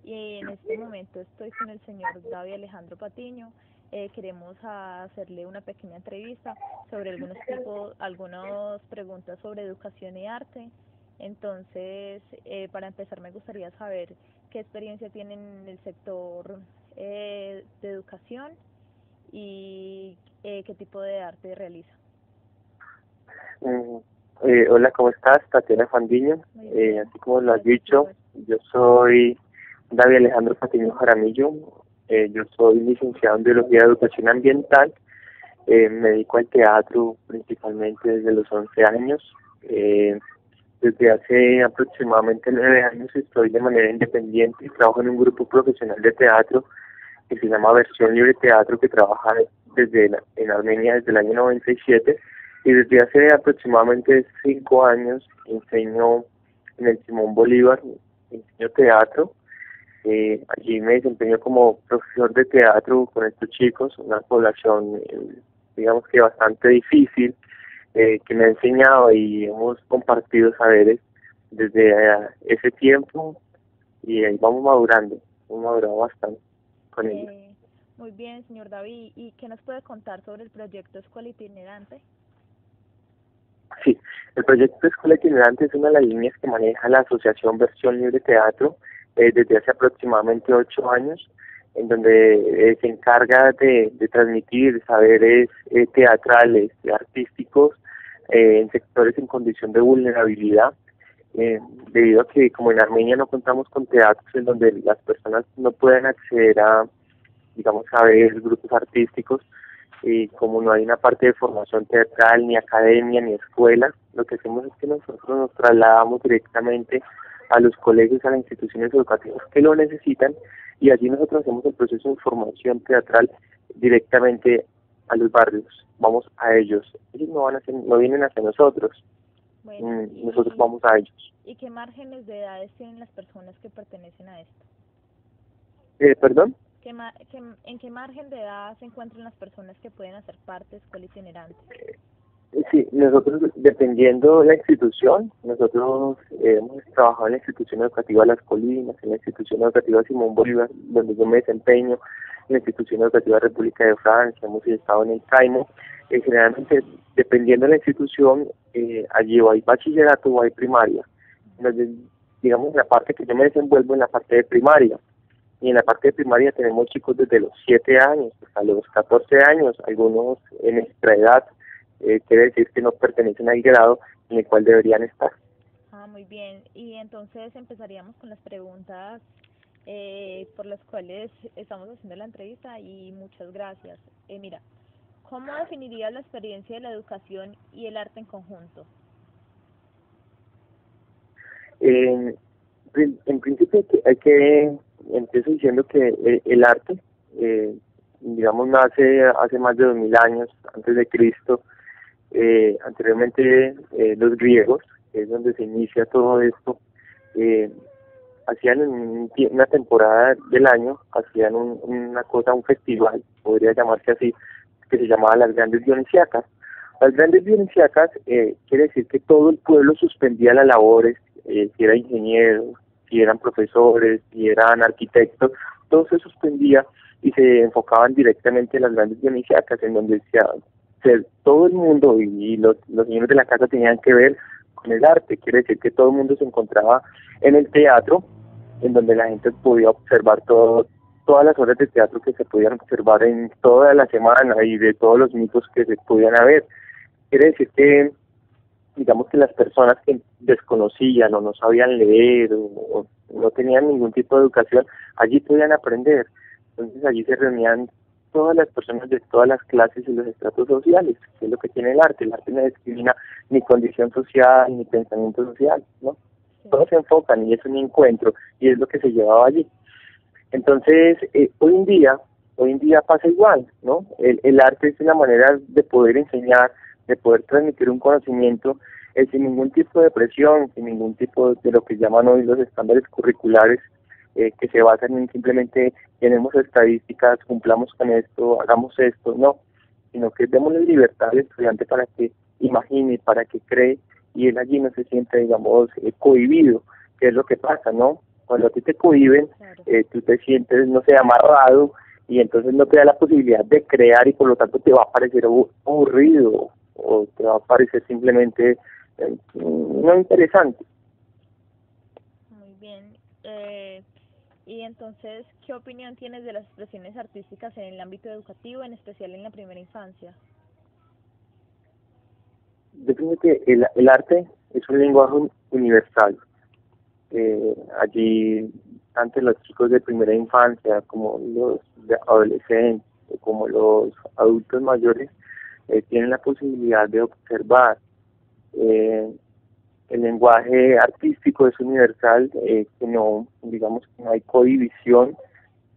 y en este momento estoy con el señor David Alejandro Patiño. Queremos hacerle una pequeña entrevista sobre algunas preguntas sobre educación y arte. Entonces, para empezar, me gustaría saber qué experiencia tiene en el sector de educación y qué tipo de arte realiza. Mm, Hola, ¿cómo estás? Tatiana Fandiño. Muy bien, Así como lo has gracias dicho, por... yo soy David Alejandro Patiño Jaramillo. Yo soy licenciado en Biología de Educación Ambiental. Me dedico al teatro principalmente desde los 11 años. Desde hace aproximadamente 9 años estoy de manera independiente y trabajo en un grupo profesional de teatro que se llama Versión Libre Teatro, que trabaja en Armenia desde el año 97, y desde hace aproximadamente 5 años enseño en el Simón Bolívar, enseño teatro. Allí me desempeño como profesor de teatro con estos chicos, una población digamos que bastante difícil, que me ha enseñado y hemos compartido saberes desde ese tiempo, y ahí hemos madurado bastante con ellos. Eh, Muy bien, señor David. ¿Y qué nos puede contar sobre el proyecto Escuela Itinerante? Sí, el proyecto Escuela Itinerante es una de las líneas que maneja la Asociación Versión Libre Teatro desde hace aproximadamente 8 años, en donde se encarga de transmitir saberes teatrales y artísticos en sectores en condición de vulnerabilidad, debido a que como en Armenia no contamos con teatros en donde las personas no pueden acceder a, digamos, a ver grupos artísticos, y como no hay una parte de formación teatral, ni academia, ni escuela, lo que hacemos es que nosotros nos trasladamos directamente a los colegios, a las instituciones educativas que lo necesitan, y allí nosotros hacemos el proceso de formación teatral directamente a los barrios. Vamos a ellos. Ellos no vienen hacia nosotros, Bueno, nosotros vamos a ellos. ¿y qué márgenes de edades tienen las personas que pertenecen a esto? ¿Perdón? ¿En qué margen de edad se encuentran las personas que pueden hacer parte de Escuela Itinerante? Sí, nosotros, dependiendo de la institución, nosotros hemos trabajado en la institución educativa Las Colinas, en la institución educativa Simón Bolívar, donde yo me desempeño, en la institución educativa República de Francia, hemos estado en el Caimo. Generalmente, dependiendo de la institución, allí o hay bachillerato o hay primaria. Entonces, digamos, la parte que yo me desenvuelvo en la parte de primaria. Y en la parte de primaria tenemos chicos desde los 7 años hasta los 14 años, algunos en nuestra edad, quiere decir que no pertenecen al grado en el cual deberían estar. Muy bien. Y entonces empezaríamos con las preguntas por las cuales estamos haciendo la entrevista y muchas gracias. Mira, ¿cómo definirías la experiencia de la educación y el arte en conjunto? En, en principio empiezo diciendo que el arte, digamos, nace hace más de 2000 años antes de Cristo. Anteriormente los griegos, que es donde se inicia todo esto, eh, hacían en una temporada del año, hacían una cosa, un festival, podría llamarse así, que se llamaba las Grandes Dionisiacas. Las Grandes Dionisiacas quiere decir que todo el pueblo suspendía las labores, si era ingeniero, si eran profesores, si eran arquitectos, todo se suspendía y se enfocaban directamente en las Grandes Dionisiacas, en donde todo el mundo y los señores de la casa tenían que ver con el arte. Quiere decir que todo el mundo se encontraba en el teatro, en donde la gente podía observar todas las obras de teatro que se podían observar en toda la semana y de todos los mitos que se podían haber. Quiere decir que, digamos, que las personas que desconocían o no sabían leer o no tenían ningún tipo de educación, allí podían aprender. Entonces allí se reunían todas las personas de todas las clases y los estratos sociales, que es lo que tiene el arte. El arte no discrimina ni condición social ni pensamiento social, ¿no? Sí. Todos se enfocan y es un encuentro, y es lo que se llevaba allí. Entonces, hoy en día pasa igual, ¿no? El arte es una manera de poder enseñar, de poder transmitir un conocimiento, sin ningún tipo de presión, sin ningún tipo de lo que llaman hoy los estándares curriculares, que se basan en simplemente tenemos estadísticas, cumplamos con esto, hagamos esto, no, sino que démosle libertad al estudiante para que imagine, para que cree, y él allí no se siente, digamos, cohibido, que es lo que pasa, ¿no? Cuando a ti te cohiben, Claro. tú te sientes, no sé, amarrado, y entonces no te da la posibilidad de crear, y por lo tanto te va a parecer aburrido, o te va a parecer simplemente no interesante. Muy bien. Y entonces, ¿qué opinión tienes de las expresiones artísticas en el ámbito educativo, en especial en la primera infancia? Yo creo que el arte es un lenguaje universal. Allí, tanto los chicos de primera infancia como los de adolescentes, como los adultos mayores, tienen la posibilidad de observar. Eh, el lenguaje artístico es universal, que no, digamos que no hay codivisión,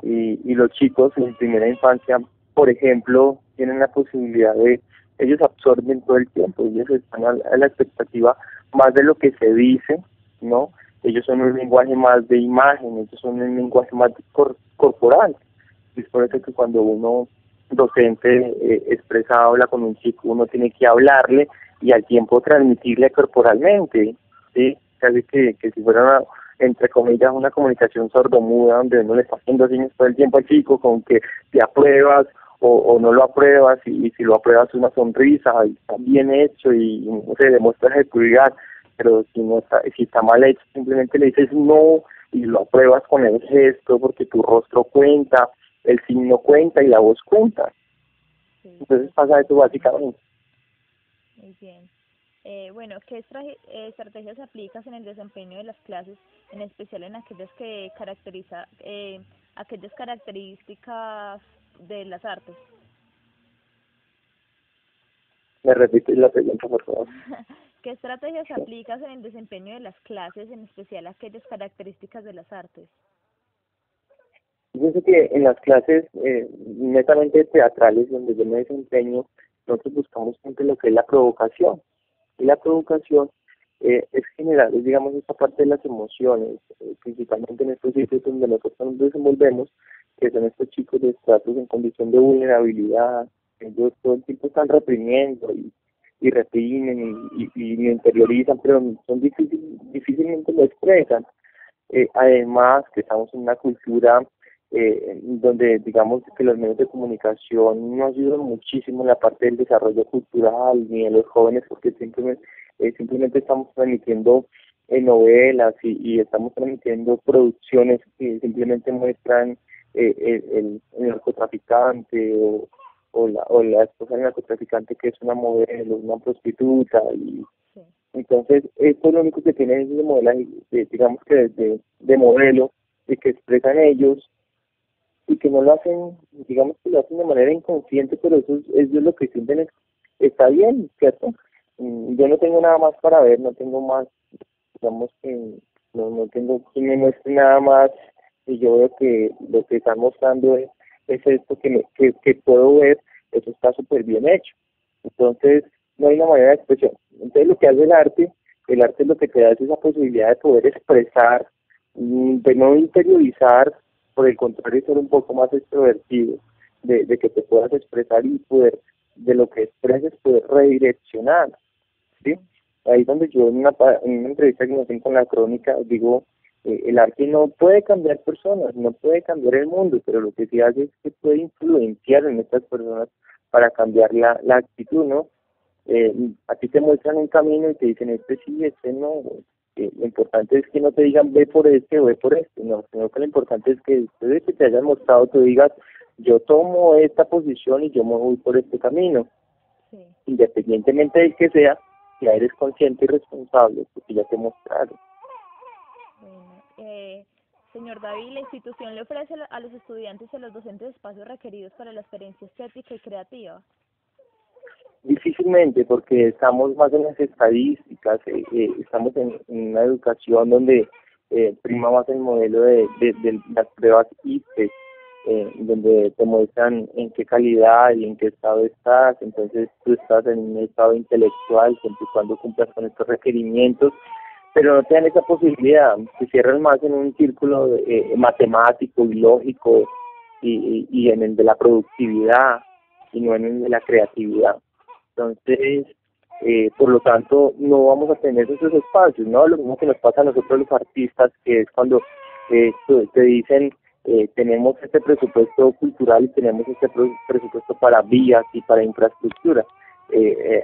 y los chicos en primera infancia, por ejemplo, tienen la posibilidad de, ellos absorben todo el tiempo, ellos están a la expectativa más de lo que se dice, ¿no? Ellos son un lenguaje más de imagen, ellos son un lenguaje más corporal. Es por eso que cuando uno docente expresa, habla con un chico, uno tiene que hablarle y al tiempo transmitirle corporalmente, ¿sí? Casi que si fuera una, entre comillas, una comunicación sordomuda, donde uno le está haciendo señas todo el tiempo al chico con que te apruebas o no lo apruebas, y si lo apruebas una sonrisa, y está bien hecho, y no sé, demuestras seguridad, pero si no está, si está mal hecho, simplemente le dices no y lo apruebas con el gesto, porque tu rostro cuenta, el signo cuenta y la voz cuenta. Sí, Entonces pasa eso básicamente. muy bien. Bueno, ¿qué estrategias aplicas en el desempeño de las clases, en especial en aquellas que aquellas características de las artes? Me repites la pregunta, por favor. ¿Qué estrategias aplicas en el desempeño de las clases, en especial aquellas características de las artes? Yo sé que en las clases netamente teatrales donde yo me desempeño, nosotros buscamos siempre lo que es la provocación. Y la provocación es generar, digamos, esta parte de las emociones, principalmente en estos sitios donde nosotros nos desenvolvemos, que son estos chicos de estratos en condición de vulnerabilidad. Ellos todo el tiempo están reprimiendo y reprimen y lo interiorizan, pero son difícilmente lo expresan. Además, que estamos en una cultura donde digamos que los medios de comunicación no ayudan muchísimo en la parte del desarrollo cultural ni de los jóvenes, porque simplemente estamos transmitiendo novelas y estamos transmitiendo producciones que simplemente muestran el narcotraficante o la esposa del narcotraficante, que es una modelo, una prostituta. Y Sí. entonces esto es lo único que tienen esos modelaje, digamos que de modelo, y que expresan ellos, y que no lo hacen, digamos que lo hacen de manera inconsciente, pero eso es lo que sienten, está bien, ¿cierto? Yo no tengo nada más para ver, no tengo más, digamos que no tengo que me muestre nada más, y yo veo que lo que están mostrando es esto que puedo ver, eso está súper bien hecho. Entonces, no hay una manera de expresión. Entonces, lo que hace el arte es lo que te da es esa posibilidad de poder expresar, de no interiorizar, por el contrario, ser un poco más extrovertido, de que te puedas expresar y poder, de lo que expreses, poder redireccionar, ¿sí? Ahí donde yo en una entrevista que me hacen con la Crónica digo, el arte no puede cambiar personas, no puede cambiar el mundo, pero lo que sí hace es que puede influenciar en estas personas para cambiar la actitud, ¿no? A ti te muestran un camino y te dicen, este sí, este no. Lo importante es que no te digan ve por este o ve por este, no, sino que lo importante es que después de que te hayan mostrado, tú digas, yo tomo esta posición y yo me voy por este camino. Sí. Independientemente del que sea, ya eres consciente y responsable, porque ya te mostraron. Bueno, señor David, la institución le ofrece a los estudiantes y a los docentes espacios requeridos para la experiencia estética y creativa. Difícilmente, porque estamos más en las estadísticas, estamos en una educación donde prima más el modelo de las pruebas ICFES, donde te muestran en qué calidad y en qué estado estás. Entonces tú estás en un estado intelectual siempre y cuando cumplas con estos requerimientos, pero no te dan esa posibilidad, te cierran más en un círculo matemático y lógico, y en el de la productividad y no en el de la creatividad. Entonces, por lo tanto, no vamos a tener esos espacios, ¿no? Lo mismo que nos pasa a nosotros los artistas, que es cuando te dicen, tenemos este presupuesto cultural y tenemos este presupuesto para vías y para infraestructura.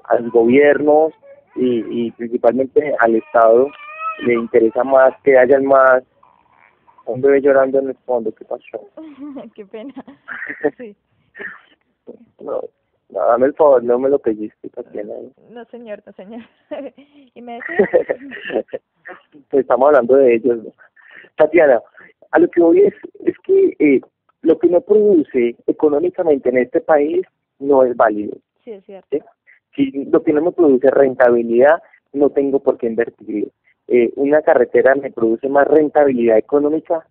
A los gobiernos y principalmente al Estado le interesa más que hayan más. Un bebé llorando en el fondo, ¿qué pasó? Qué pena. Sí. No, no, dame el favor, no me lo pellizques, Tatiana. No, señor, no, señor. ¿Y me decía? Pues estamos hablando de ellos, ¿no? Tatiana, a lo que voy es que lo que no produce económicamente en este país no es válido. Sí, es cierto. ¿Sí? Si lo que no me produce rentabilidad, no tengo por qué invertirlo. Una carretera me produce más rentabilidad económica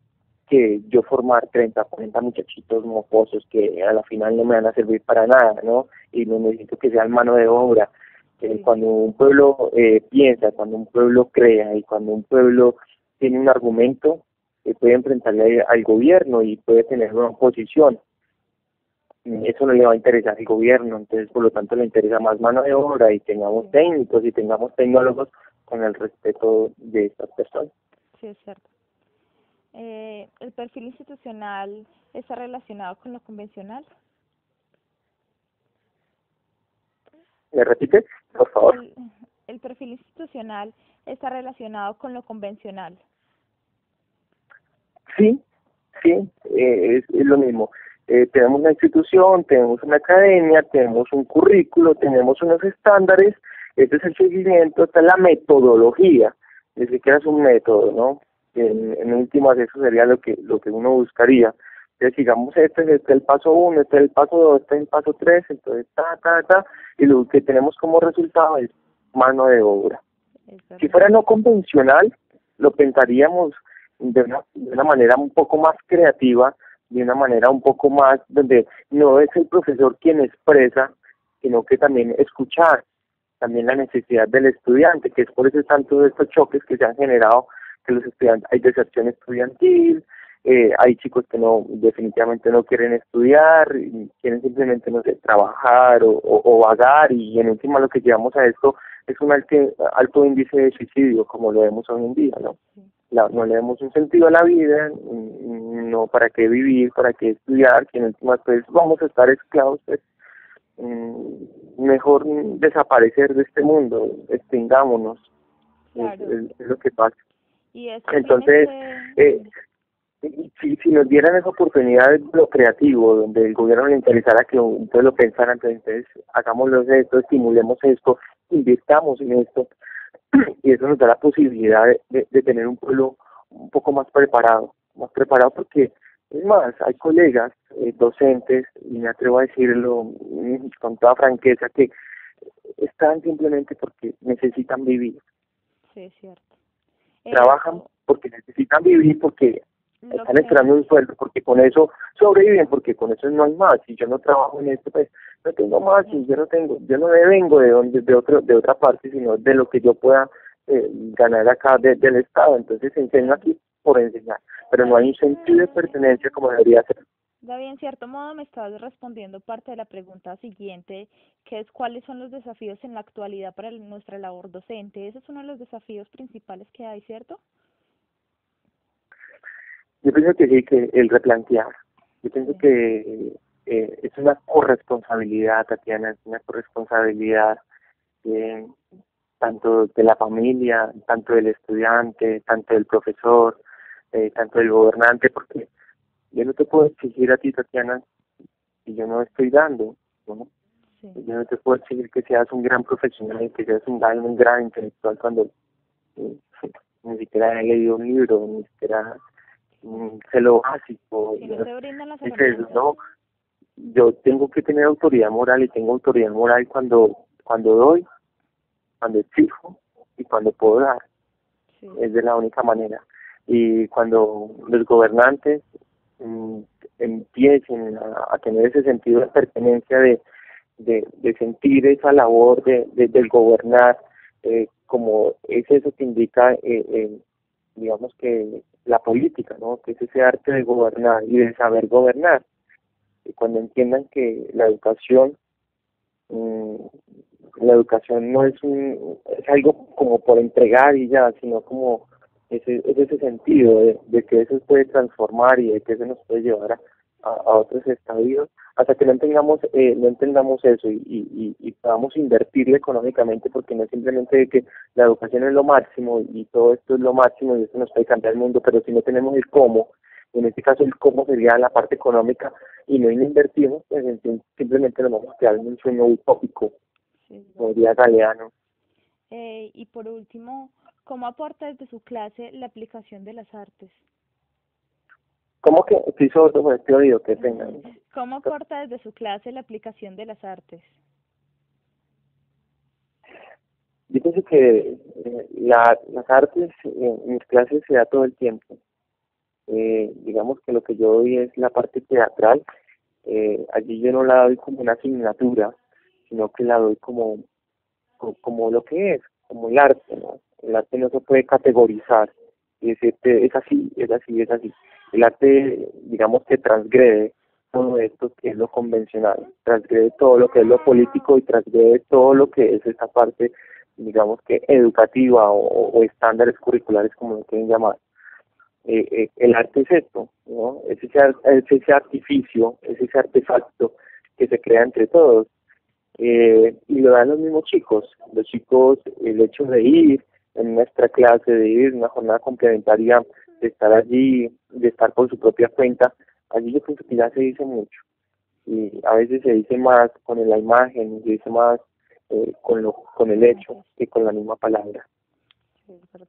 que yo formar 30, 40 muchachitos mocosos que a la final no me van a servir para nada, ¿no? Y no necesito que sean mano de obra. Cuando un pueblo piensa, cuando un pueblo crea y cuando un pueblo tiene un argumento, puede enfrentarle al gobierno y puede tener una oposición. Eso no le va a interesar al gobierno, entonces por lo tanto le interesa más mano de obra y tengamos técnicos y tengamos tecnólogos con el respeto de estas personas. Sí, es cierto. ¿El perfil institucional está relacionado con lo convencional? ¿Me repites, por favor? El perfil institucional está relacionado con lo convencional. Sí, sí, es lo mismo. Tenemos una institución, tenemos una academia, tenemos un currículo, tenemos unos estándares, este es el seguimiento, esta es la metodología, ni siquiera es un método, ¿no? En últimas eso sería lo que uno buscaría. Entonces digamos este es el paso 1, este es el paso 2, este es el paso 3, entonces y lo que tenemos como resultado es mano de obra. Si fuera no convencional, lo pensaríamos de una manera un poco más creativa, de una manera un poco más donde no es el profesor quien expresa, sino que también escuchar también la necesidad del estudiante, que es por eso están todos estos choques que se han generado, que los estudiantes, hay deserción estudiantil, hay chicos que no definitivamente no quieren estudiar, quieren simplemente, no sé, trabajar o vagar, y en última lo que llevamos a esto es un alto índice de suicidio, como lo vemos hoy en día, ¿no? No le damos un sentido a la vida, no para qué vivir, para qué estudiar, que en últimas pues vamos a estar esclavos, pues, mejor desaparecer de este mundo, extingámonos, claro. es lo que pasa. Y eso entonces, si nos dieran esa oportunidad de lo creativo, donde el gobierno le interesara que entonces lo pensaran, entonces hagámoslo esto, estimulemos esto, invirtamos en esto, y eso nos da la posibilidad de tener un pueblo un poco más preparado porque, es más, hay colegas docentes, y me atrevo a decirlo con toda franqueza, que están simplemente porque necesitan vivir. Sí, es cierto. Trabajan porque necesitan vivir, porque están esperando un sueldo, porque con eso sobreviven, porque con eso no hay más. Si yo no trabajo en esto, pues no tengo más, y yo no devengo de otra parte, sino de lo que yo pueda ganar acá del Estado. Entonces se enseña aquí por enseñar, pero no hay un sentido de pertenencia como debería ser. David, en cierto modo me estás respondiendo parte de la pregunta siguiente, que es cuáles son los desafíos en la actualidad para nuestra labor docente. Ese es uno de los desafíos principales que hay, ¿cierto? Yo pienso que sí, que el replantear. Yo pienso que es una corresponsabilidad, Tatiana, es una corresponsabilidad tanto de la familia, tanto del estudiante, tanto del profesor, tanto del gobernante, porque yo no te puedo exigir a ti, Tatiana, si yo no estoy dando, ¿no? Sí. Yo no te puedo exigir que seas un gran profesional, que seas un gran intelectual cuando ni siquiera he leído un libro, ni siquiera sé lo básico. Si no te brindan las herramientas. No, yo tengo que tener autoridad moral, y tengo autoridad moral cuando doy, cuando exijo y cuando puedo dar. Sí. Es de la única manera. Y cuando los gobernantes empiecen a tener ese sentido de pertenencia, de sentir esa labor del gobernar, como es eso que indica, digamos que la política, ¿no? Que es ese arte de gobernar y de saber gobernar. Y cuando entiendan que la educación no es algo como por entregar y ya, sino como es ese sentido de que eso puede transformar y de que eso nos puede llevar a otros estadios, hasta que no entendamos eso y podamos invertirle económicamente, porque no es simplemente de que la educación es lo máximo y todo esto es lo máximo y esto nos puede cambiar el mundo, pero si no tenemos el cómo, en este caso el cómo sería la parte económica, y no invertimos, pues simplemente nos vamos a quedar en un sueño utópico, Sí, como diría Galeano. y por último, ¿cómo aporta desde su clase la aplicación de las artes? ¿Cómo que estoy sordo con este oído que tengan? ¿Cómo aporta desde su clase la aplicación de las artes? Yo pienso que las artes en mis clases se da todo el tiempo. Digamos que lo que yo doy es la parte teatral. Allí yo no la doy como una asignatura, sino que la doy como lo que es, como el arte, ¿no? El arte no se puede categorizar y decirte es así, es así, es así. El arte, digamos que transgrede todo esto que es lo convencional, transgrede todo lo que es lo político y transgrede todo lo que es esta parte, digamos que educativa o estándares curriculares, como lo quieren llamar. El arte es esto, ¿no? Es ese artificio, es ese artefacto que se crea entre todos, y lo dan los mismos chicos. Los chicos, el hecho de ir en nuestra clase, de ir en una jornada complementaria, de estar allí, de estar por su propia cuenta, allí yo pienso que ya se dice mucho. Y a veces se dice más con la imagen, se dice más con el hecho que con la misma palabra. Sí, es verdad.